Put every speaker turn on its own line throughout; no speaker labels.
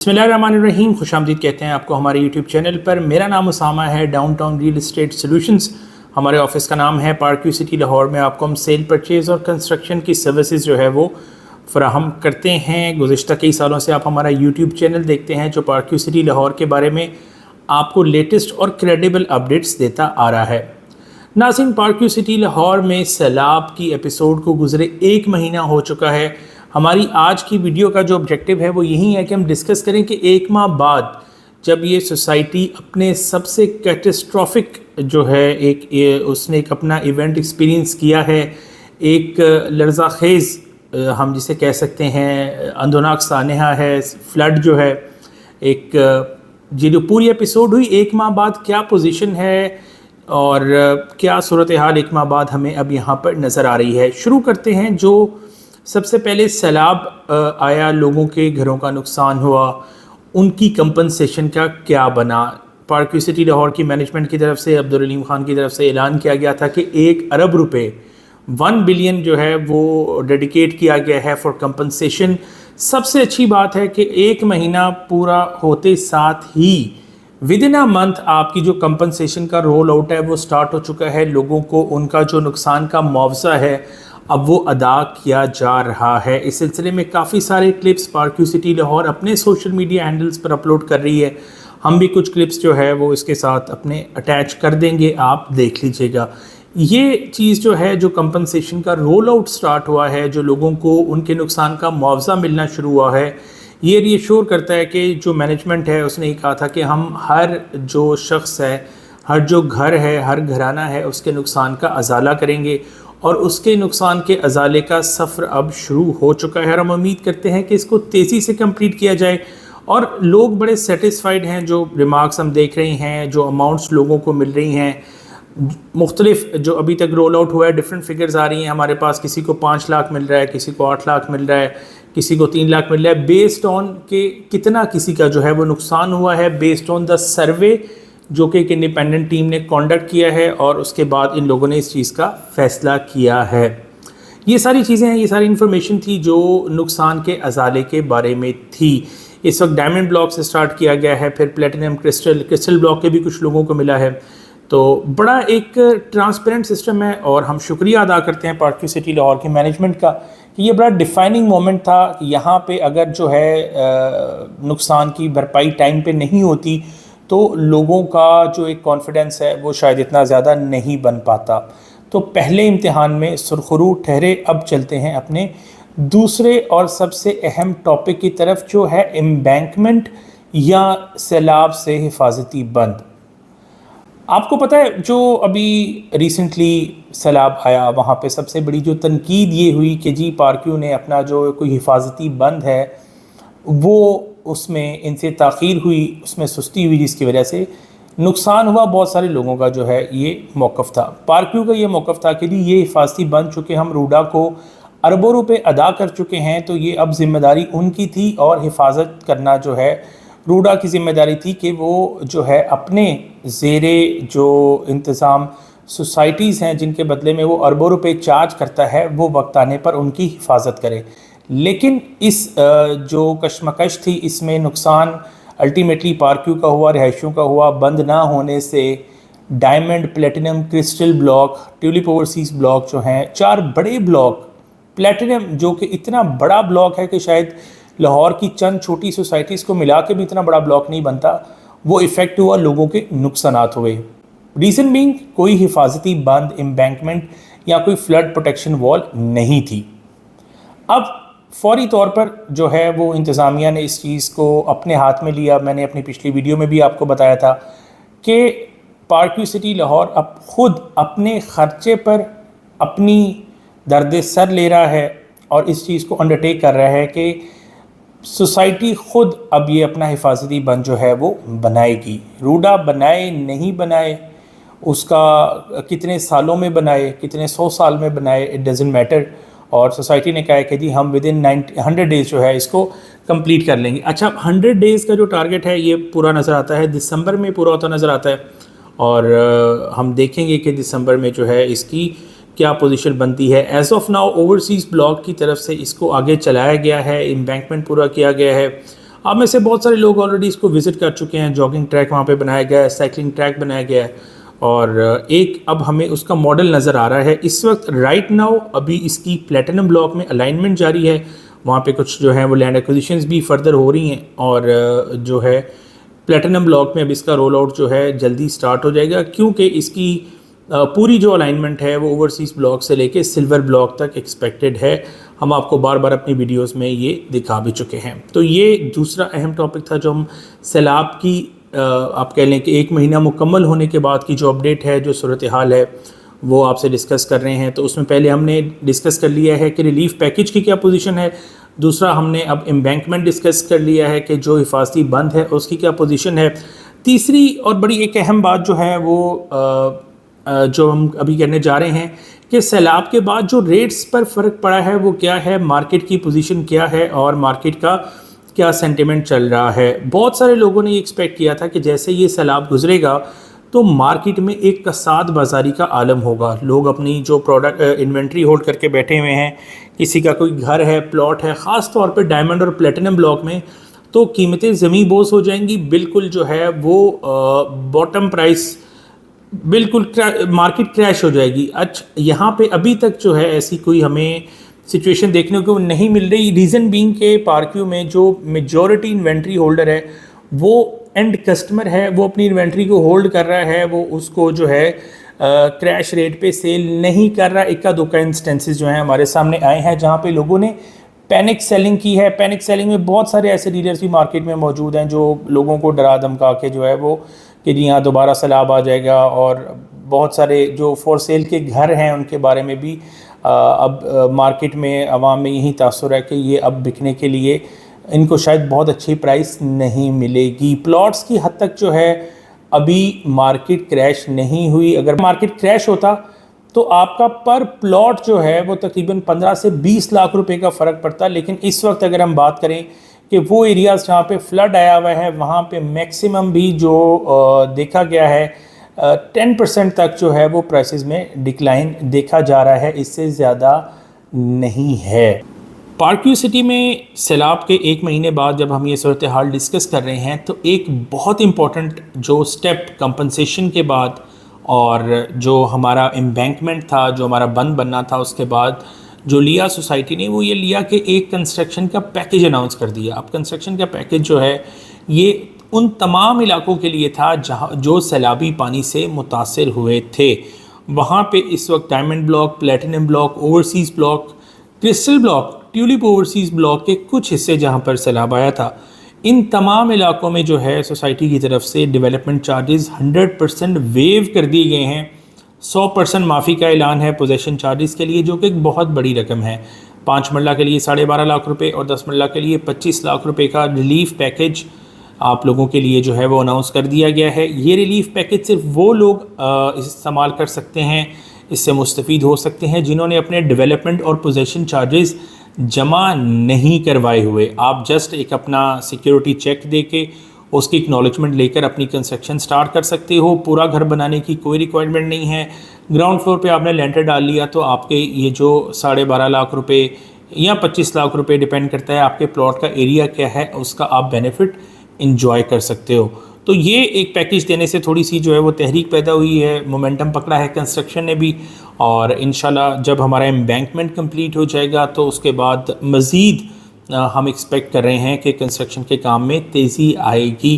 बिस्मिल्लाहिर्रहमानिर्रहीम। खुश आमदीद कहते हैं आपको हमारे यूट्यूब चैनल पर। मेरा नाम उसामा है। Down town real estate solutions हमारे ऑफिस का नाम है। पार्क सिटी लाहौर में आपको हम सेल, परचेज़ और कंस्ट्रक्शन की सर्विसेज जो है वो फ़राहम करते हैं। गुज़िश्ता कई सालों से आप हमारा यूट्यूब चैनल देखते हैं जो पार्क सिटी लाहौर के बारे में आपको लेटेस्ट और क्रेडिबल अपडेट्स देता आ रहा है। नाज़रीन, पार्क सिटी लाहौर में सैलाब की एपिसोड को गुज़रे 1 महीना हो चुका है। हमारी आज की वीडियो का जो ऑब्जेक्टिव है वो यही है कि हम डिस्कस करें कि 1 माह बाद जब ये सोसाइटी अपने सबसे कैटेस्ट्रॉफिक जो है उसने एक अपना इवेंट एक्सपीरियंस किया है, एक लर्ज़ाखेज़ हम जिसे कह सकते हैं अंदोनाक सानेहा है, फ्लड जो है, एक ये जो पूरी एपिसोड हुई 1 माह बाद क्या पोजीशन है और क्या सूरत हाल 1 माह बाद हमें अब यहाँ पर नज़र आ रही है। शुरू करते हैं। जो सबसे पहले सैलाब आया, लोगों के घरों का नुकसान हुआ, उनकी कंपनसेशन का क्या बना। पार्क सिटी लाहौर की मैनेजमेंट की तरफ से, अब्दुल अलीम खान की तरफ से ऐलान किया गया था कि 1 अरब रुपए 1 बिलियन जो है वो डेडिकेट किया गया है फॉर कंपनसेशन। सबसे अच्छी बात है कि 1 महीना पूरा होते साथ ही विद इन अ मंथ आपकी जो कंपनसेशन का रोल आउट है वो स्टार्ट हो चुका है। लोगों को उनका जो नुकसान का मुआवजा है अब वो अदा किया जा रहा है। इस सिलसिले में काफ़ी सारे क्लिप्स पार्क सिटी लाहौर अपने सोशल मीडिया हैंडल्स पर अपलोड कर रही है। हम भी कुछ क्लिप्स जो है वो इसके साथ अपने अटैच कर देंगे, आप देख लीजिएगा। ये चीज़ जो है, जो कंपनसेशन का रोल आउट स्टार्ट हुआ है, जो लोगों को उनके नुकसान का मुआवजा मिलना शुरू हुआ है, ये रीअश्योर करता है कि जो मैनेजमेंट है उसने ये कहा था कि हम हर जो शख्स है, हर जो घर है, हर घराना है, उसके नुकसान का अजाला करेंगे और उसके नुकसान के अजाले का सफ़र अब शुरू हो चुका है। और हम उम्मीद करते हैं कि इसको तेज़ी से कंप्लीट किया जाए और लोग बड़े सेटिस्फाइड हैं। जो रिमार्क्स हम देख रहे हैं, जो अमाउंट्स लोगों को मिल रही हैं, मुख्तलिफ जो अभी तक रोल आउट हुआ है, डिफरेंट फिगर्स आ रही हैं हमारे पास। किसी को 5 लाख मिल रहा है, किसी को 8 लाख मिल रहा है, किसी को 3 लाख मिल रहा है, बेस्ड ऑन के कितना किसी का जो है वो नुकसान हुआ है, बेस्ड ऑन द सर्वे जो कि एक इंडिपेंडेंट टीम ने कंडक्ट किया है और उसके बाद इन लोगों ने इस चीज़ का फ़ैसला किया है। ये सारी चीज़ें हैं, ये सारी इन्फॉर्मेशन थी जो नुकसान के अजाले के बारे में थी। इस वक्त डायमंड ब्लॉक से स्टार्ट किया गया है, फिर प्लेटिनम क्रिस्टल ब्लॉक के भी कुछ लोगों को मिला है। तो बड़ा एक ट्रांसपेरेंट सिस्टम है और हम शुक्रिया अदा करते हैं पार्क सिटी लाहौर की मैनेजमेंट का कि ये बड़ा डिफाइनिंग मोमेंट था। यहाँ पे अगर जो है नुकसान की भरपाई टाइम पे नहीं होती तो लोगों का जो एक कॉन्फिडेंस है वो शायद इतना ज़्यादा नहीं बन पाता। तो पहले इम्तिहान में सुरखरू ठहरे। अब चलते हैं अपने दूसरे और सबसे अहम टॉपिक की तरफ, जो है एम्बैंकमेंट या सैलाब से हिफाजती बंद। आपको पता है जो अभी रिसेंटली सैलाब आया, वहाँ पे सबसे बड़ी जो तनकीद ये हुई कि जी पार्क्यू ने अपना जो कोई हिफाजती बंद है वो उसमें इनसे ताख़ीर हुई, उसमें सुस्ती हुई, जिसकी वजह से नुकसान हुआ। बहुत सारे लोगों का जो है ये मौक़िफ़ था, पार्क्यू का ये मौक़िफ़ था कि ये हिफाजती बंद चुके हम रूडा को अरबों रुपए अदा कर चुके हैं, तो ये अब ज़िम्मेदारी उनकी थी और हिफाजत करना जो है रूडा की ज़िम्मेदारी थी कि वो जो है अपने ज़ेरे जो इंतज़ाम सोसाइटीज़ हैं जिनके बदले में वो अरबों रुपए चार्ज करता है, वो वक्त आने पर उनकी हिफाजत करे। लेकिन इस जो कशमकश थी, इसमें नुकसान अल्टीमेटली पार्क्यू का हुआ, रिहायशियों का हुआ। बंद ना होने से diamond, platinum, crystal block, tulip overseas block जो हैं, 4 बड़े ब्लॉक, प्लेटिनम जो कि इतना बड़ा ब्लॉक है कि शायद लाहौर की चंद छोटी सोसाइटीज़ को मिला के भी इतना बड़ा ब्लॉक नहीं बनता, वो इफ़ेक्ट हुआ, लोगों के नुकसानात हुए। रीज़न बीइंग कोई हिफाजती बंद, एम्बैंकमेंट या कोई फ्लड प्रोटेक्शन वॉल नहीं थी। अब फौरी तौर पर जो है वो इंतज़ामिया ने इस चीज़ को अपने हाथ में लिया। मैंने अपनी पिछली वीडियो में भी आपको बताया था कि पार्क सिटी लाहौर अब खुद अपने ख़र्चे पर अपनी दर्द सर ले रहा है और इस चीज़ को अंडरटेक कर रहा है कि सोसाइटी खुद अब ये अपना हिफाजती बंद जो है वो बनाएगी। रूडा बनाए नहीं बनाए, उसका कितने सालों में बनाए, कितने 100 साल में बनाए, इट डज़न्ट मैटर। और सोसाइटी ने कहा है कि जी हम विद इन 100 डेज़ जो है इसको कंप्लीट कर लेंगे। अच्छा, 100 डेज़ का जो टारगेट है ये पूरा नज़र आता है, दिसंबर में पूरा होता नज़र आता है और हम देखेंगे कि दिसंबर में जो है इसकी क्या पोजीशन बनती है। As of now overseas block की तरफ से इसको आगे चलाया गया है, एम्बैंकमेंट पूरा किया गया है। आप में से बहुत सारे लोग ऑलरेडी इसको विज़िट कर चुके हैं। जॉगिंग ट्रैक वहाँ पे बनाया गया है, साइकिलिंग ट्रैक बनाया गया है, और एक अब हमें उसका मॉडल नज़र आ रहा है इस वक्त राइट नाउ। अभी इसकी प्लेटिनम ब्लॉक में अलाइनमेंट जारी है, वहाँ पे कुछ जो है वो लैंड एक्विजिशंस भी फर्दर हो रही हैं, और जो है प्लेटिनम ब्लॉक में अब इसका रोल आउट जो है जल्दी स्टार्ट हो जाएगा, क्योंकि इसकी पूरी जो अलाइनमेंट है वो ओवरसीज़ ब्लॉक से लेके सिल्वर ब्लॉक तक एक्सपेक्टेड है। हम आपको बार बार अपनी वीडियोस में ये दिखा भी चुके हैं। तो ये दूसरा अहम टॉपिक था जो हम सैलाब की आप कह लें कि 1 महीना मुकम्मल होने के बाद की जो अपडेट है, जो सूरत हाल है, वो आपसे डिस्कस कर रहे हैं। तो उसमें पहले हमने डिस्कस कर लिया है कि रिलीफ पैकेज की क्या पोजीशन है। दूसरा, हमने अब एम्बैंकमेंट डिस्कस कर लिया है कि जो हिफाजती बंद है उसकी क्या पोजीशन है। तीसरी और बड़ी एक अहम बात जो है वो जो हम अभी करने जा रहे हैं कि सैलाब के बाद जो रेट्स पर फ़र्क पड़ा है वो क्या है, मार्केट की पोजीशन क्या है, और मार्केट का क्या सेंटिमेंट चल रहा है। बहुत सारे लोगों ने ये एक्सपेक्ट किया था कि जैसे ये सैलाब गुजरेगा तो मार्केट में एक कसाद बाजारी का आलम होगा। लोग अपनी जो प्रोडक्ट इन्वेंट्री होल्ड करके बैठे हुए हैं, किसी का कोई घर है, प्लॉट है, ख़ास तौर पे डायमंड और प्लेटिनम ब्लॉक में, तो कीमतें ज़मीन बोस हो जाएंगी। बिल्कुल जो है वो बॉटम प्राइस, बिल्कुल मार्केट क्रैश हो जाएगी। अच्छा, यहाँ पे अभी तक जो है ऐसी कोई हमें सिचुएशन देखने को नहीं मिल रही। रीज़न बीइंग के पार्क्यू में जो मेजॉरिटी इन्वेंट्री होल्डर है वो एंड कस्टमर है, वो अपनी इन्वेंट्री को होल्ड कर रहा है, वो उसको जो है क्रैश रेट पे सेल नहीं कर रहा। इक्का दुक्का इंस्टेंसेस जो हैं हमारे सामने आए हैं जहाँ पे लोगों ने पैनिक सेलिंग की है। पैनिक सेलिंग में बहुत सारे ऐसे डीलर्स भी मार्केट में मौजूद हैं जो लोगों को डरा धमका के जो है वो कि जी यहाँ दोबारा सैलाब आ जाएगा, और बहुत सारे जो फॉर सेल के घर हैं उनके बारे में भी अब मार्केट में आवाम में यही तासुर है कि ये अब बिकने के लिए इनको शायद बहुत अच्छी प्राइस नहीं मिलेगी। प्लॉट्स की हद तक जो है अभी मार्केट क्रैश नहीं हुई। अगर मार्केट क्रैश होता तो आपका पर प्लॉट जो है वो तकरीबन 15 से 20 लाख रुपए का फ़र्क पड़ता। लेकिन इस वक्त अगर हम बात करें कि वो एरियाज़ जहाँ पे फ्लड आया हुआ है वहाँ पे मैक्सिमम भी जो देखा गया है 10% तक जो है वो प्राइसेस में डिक्लाइन देखा जा रहा है, इससे ज़्यादा नहीं है। पार्क्यू सिटी में सैलाब के 1 महीने बाद जब हम ये सूरत हाल डिस्कस कर रहे हैं तो एक बहुत इम्पॉर्टेंट जो स्टेप कंपनसेशन के बाद और जो हमारा एम्बैंकमेंट था, जो हमारा बंद बनना था, उसके बाद जो लिया सोसाइटी ने वो ये लिया कि एक कंस्ट्रक्शन का पैकेज अनाउंस कर दिया। अब कंस्ट्रक्शन का पैकेज जो है ये उन तमाम इलाकों के लिए था जहाँ जो सैलाबी पानी से मुतासर हुए थे। वहाँ पे इस वक्त diamond block, platinum block, overseas block, crystal block, tulip overseas block के कुछ हिस्से जहाँ पर सैलाब आया था, इन तमाम इलाकों में जो है सोसाइटी की तरफ से डेवलपमेंट चार्जेस 100% वेव कर दिए गए हैं। 100% माफ़ी का ऐलान है पोजेशन चार्जेस के लिए, जो कि एक बहुत बड़ी रकम है। 5 मरला के लिए 12.5 लाख रुपए और 10 मरला के लिए 25 लाख रुपए का रिलीफ पैकेज आप लोगों के लिए जो है वो अनाउंस कर दिया गया है। ये रिलीफ पैकेज सिर्फ वो लोग इस्तेमाल कर सकते हैं, इससे मुस्तफ़ीद हो सकते हैं जिन्होंने अपने डेवलपमेंट और पोजेशन चार्जेस जमा नहीं करवाए हुए। आप जस्ट एक अपना सिक्योरिटी चेक दे के उसकी एक्नॉलेजमेंट लेकर अपनी कंस्ट्रक्शन स्टार्ट कर सकते हो। पूरा घर बनाने की कोई रिक्वायरमेंट नहीं है। ग्राउंड फ्लोर पे आपने लेंटर डाल लिया तो आपके ये जो 12.5 लाख रुपए या 25 लाख रुपए, डिपेंड करता है आपके प्लॉट का एरिया क्या है, उसका आप बेनिफिट इंजॉय कर सकते हो। तो ये एक पैकेज देने से थोड़ी सी जो है वो तहरीक पैदा हुई है, मोमेंटम पकड़ा है कंस्ट्रक्शन ने भी, और इंशाल्लाह जब हमारा एम्बैंकमेंट कंप्लीट हो जाएगा तो उसके बाद मज़ीद हम एक्सपेक्ट कर रहे हैं कि कंस्ट्रक्शन के काम में तेज़ी आएगी।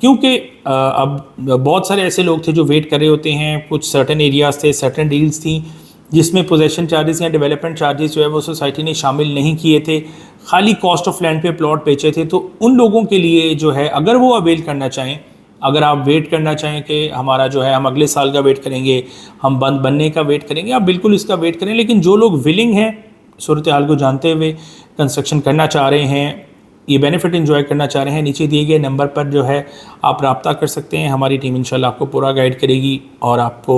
क्योंकि अब बहुत सारे ऐसे लोग थे जो वेट कर रहे होते हैं, कुछ सर्टन एरियाज़ थे, सर्टन डील्स थी जिसमें पोजेशन चार्जेस या डेवलपमेंट चार्जेस जो है वो सोसाइटी ने शामिल नहीं किए थे, खाली कॉस्ट ऑफ लैंड पे प्लॉट बेचे थे। तो उन लोगों के लिए जो है अगर वो अवेल करना चाहें, अगर आप वेट करना चाहें कि हमारा जो है हम अगले साल का वेट करेंगे, हम बंद बनने का वेट करेंगे, आप बिल्कुल इसका वेट करें। लेकिन जो लोग विलिंग हैं, सूरत हाल को जानते हुए कंस्ट्रक्शन करना चाह रहे हैं, ये बेनिफिट एंजॉय करना चाह रहे हैं, नीचे दिए गए नंबर पर जो है आप रब्ता कर सकते हैं। हमारी टीम इंशाल्लाह आपको पूरा गाइड करेगी और आपको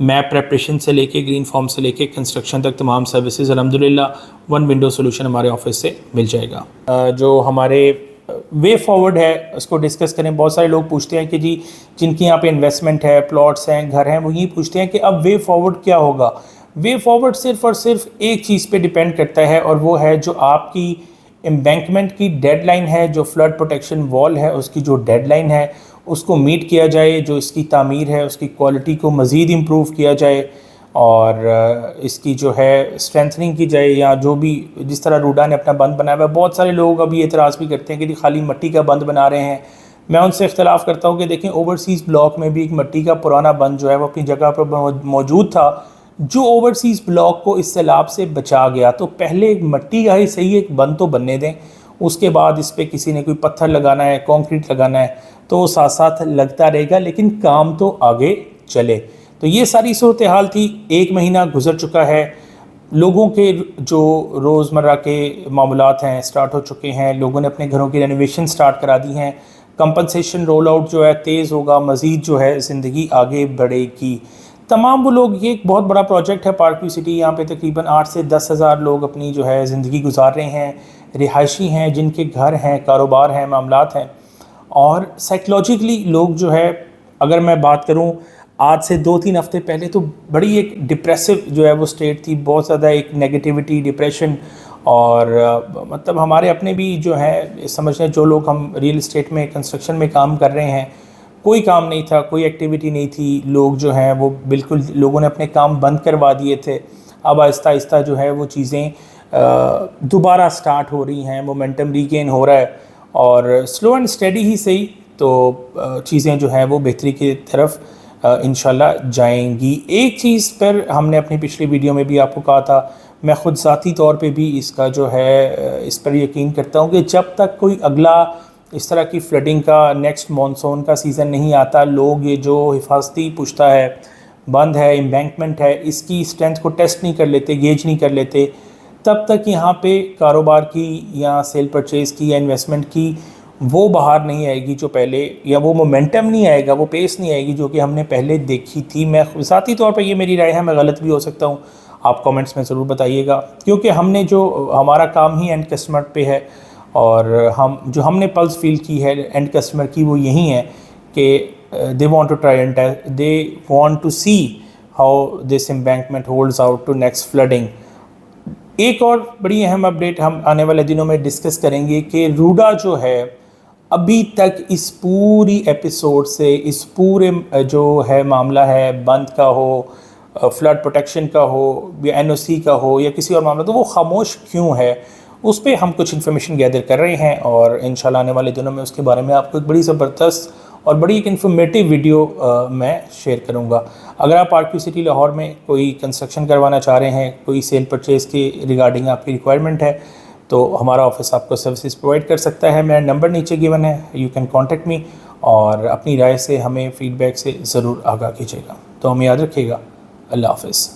मैप प्रेपरेशन से लेके ग्रीन फॉर्म से लेके कंस्ट्रक्शन तक तमाम सर्विसेज अल्हम्दुलिल्लाह वन विंडो सोल्यूशन हमारे ऑफिस से मिल जाएगा। जो हमारे वे फॉरवर्ड है उसको डिस्कस करें। बहुत सारे लोग पूछते हैं कि जी जिनकी यहाँ पे इन्वेस्टमेंट है, प्लॉट्स हैं, घर हैं, वो यही पूछते हैं कि अब वे फॉरवर्ड क्या होगा। वे फॉरवर्ड सिर्फ और सिर्फ एक चीज़ पे डिपेंड करता है और वो है जो आपकी امبینکمنٹ کی ڈیڈ لائن ہے، جو فلڈ پروٹیکشن وال ہے اس کی جو ڈیڈ لائن ہے اس کو میٹ کیا جائے، جو اس کی تعمیر ہے اس کی کوالٹی کو مزید امپروو کیا جائے، اور اس کی جو ہے اسٹرینتھننگ کی جائے، یا جو بھی جس طرح روڈا نے اپنا بند بنایا ہوا ہے۔ بہت سارے لوگ ابھی اعتراض بھی کرتے ہیں کہ خالی مٹی کا بند بنا رہے ہیں، میں ان سے اختلاف کرتا ہوں کہ دیکھیں اوورسیز بلاک میں بھی ایک مٹی کا پرانا بند جو ہے وہ اپنی جگہ پر موجود تھا، جو اوورسیز بلاک کو اس سیلاب سے بچا گیا۔ تو پہلے ایک مٹی کا ہی صحیح ایک بند تو بننے دیں، اس کے بعد اس پہ کسی نے کوئی پتھر لگانا ہے، کانکریٹ لگانا ہے تو وہ ساتھ ساتھ لگتا رہے گا، لیکن کام تو آگے چلے۔ تو یہ ساری صورتحال تھی، 1 مہینہ گزر چکا ہے، لوگوں کے جو روزمرہ کے معاملات ہیں سٹارٹ ہو چکے ہیں، لوگوں نے اپنے گھروں کی رینوویشن سٹارٹ کرا دی ہیں، کمپنسیشن رول آؤٹ جو ہے تیز ہوگا، مزید جو ہے زندگی آگے بڑھے گی۔ تمام وہ لوگ، یہ ایک بہت بڑا پروجیکٹ ہے پارک ویو سٹی، یہاں پہ تقریباً 8 سے 10 ہزار لوگ اپنی جو ہے زندگی گزار رہے ہیں، رہائشی ہیں جن کے گھر ہیں، کاروبار ہیں، معاملات ہیں، اور سائیکلوجیکلی لوگ جو ہے، اگر میں بات کروں آج سے 2-3 ہفتے پہلے تو بڑی ایک ڈپریسو جو ہے وہ سٹیٹ تھی، بہت زیادہ ایک نیگیٹیوٹی، ڈپریشن، اور مطلب ہمارے اپنے بھی جو ہے سمجھیں جو لوگ ہم ریئل اسٹیٹ میں کنسٹرکشن میں کام کر رہے ہیں، کوئی کام نہیں تھا، کوئی ایکٹیویٹی نہیں تھی، لوگ جو ہیں وہ بالکل، لوگوں نے اپنے کام بند کروا دیے تھے۔ اب آہستہ آہستہ جو ہے وہ چیزیں دوبارہ سٹارٹ ہو رہی ہیں، مومنٹم ریگین ہو رہا ہے، اور سلو اینڈ اسٹیڈی ہی صحیح تو چیزیں جو ہیں وہ بہتری کی طرف انشاءاللہ جائیں گی۔ ایک چیز پر ہم نے اپنی پچھلی ویڈیو میں بھی آپ کو کہا تھا، میں خود ذاتی طور پہ بھی اس کا جو ہے اس پر یقین کرتا ہوں کہ جب تک کوئی اگلا اس طرح کی فلڈنگ کا نیکسٹ مانسون کا سیزن نہیں آتا، لوگ یہ جو حفاظتی پشتہ ہے، بند ہے، امبینکمنٹ ہے، اس کی اسٹرینتھ کو ٹیسٹ نہیں کر لیتے، گیج نہیں کر لیتے، تب تک یہاں پہ کاروبار کی یا سیل پرچیز کی یا انویسٹمنٹ کی وہ باہر نہیں آئے گی جو پہلے، یا وہ مومنٹم نہیں آئے گا، وہ پیس نہیں آئے گی جو کہ ہم نے پہلے دیکھی تھی۔ میں ذاتی طور پہ یہ میری رائے ہے، میں غلط بھی ہو سکتا ہوں، آپ کامنٹس میں ضرور بتائیے گا، کیونکہ ہم نے جو ہمارا کام ہی اینڈ کسٹمر پہ ہے، اور ہم نے پلس فیل کی ہے اینڈ کسٹمر کی، وہ یہی ہے کہ they want to try and they want to see how this embankment holds out to next flooding۔ ایک اور بڑی اہم اپڈیٹ ہم آنے والے دنوں میں ڈسکس کریں گے کہ روڈا جو ہے ابھی تک اس پوری ایپیسوڈ سے، اس پورے جو ہے معاملہ ہے بند کا ہو، فلڈ پروٹیکشن کا ہو، یا NOC کا ہو، یا کسی اور معاملہ، تو وہ خاموش کیوں ہے، اس پہ ہم کچھ انفارمیشن گیدر کر رہے ہیں، اور انشاءاللہ آنے والے دنوں میں اس کے بارے میں آپ کو ایک بڑی زبردست اور بڑی ایک انفارمیٹیو ویڈیو میں شیئر کروں گا۔ اگر آپ پارک ویو سٹی لاہور میں کوئی کنسٹرکشن کروانا چاہ رہے ہیں، کوئی سیل پرچیز کے ریگارڈنگ آپ کی ریکوائرمنٹ ہے، تو ہمارا آفس آپ کو سروسز پرووائڈ کر سکتا ہے۔ میرا نمبر نیچے گیون ہے، یو کین کانٹیکٹ می، اور اپنی رائے سے ہمیں فیڈ بیک سے ضرور آگاہ کیجیے گا۔ تو ہمیں یاد رکھیے گا۔ اللہ حافظ۔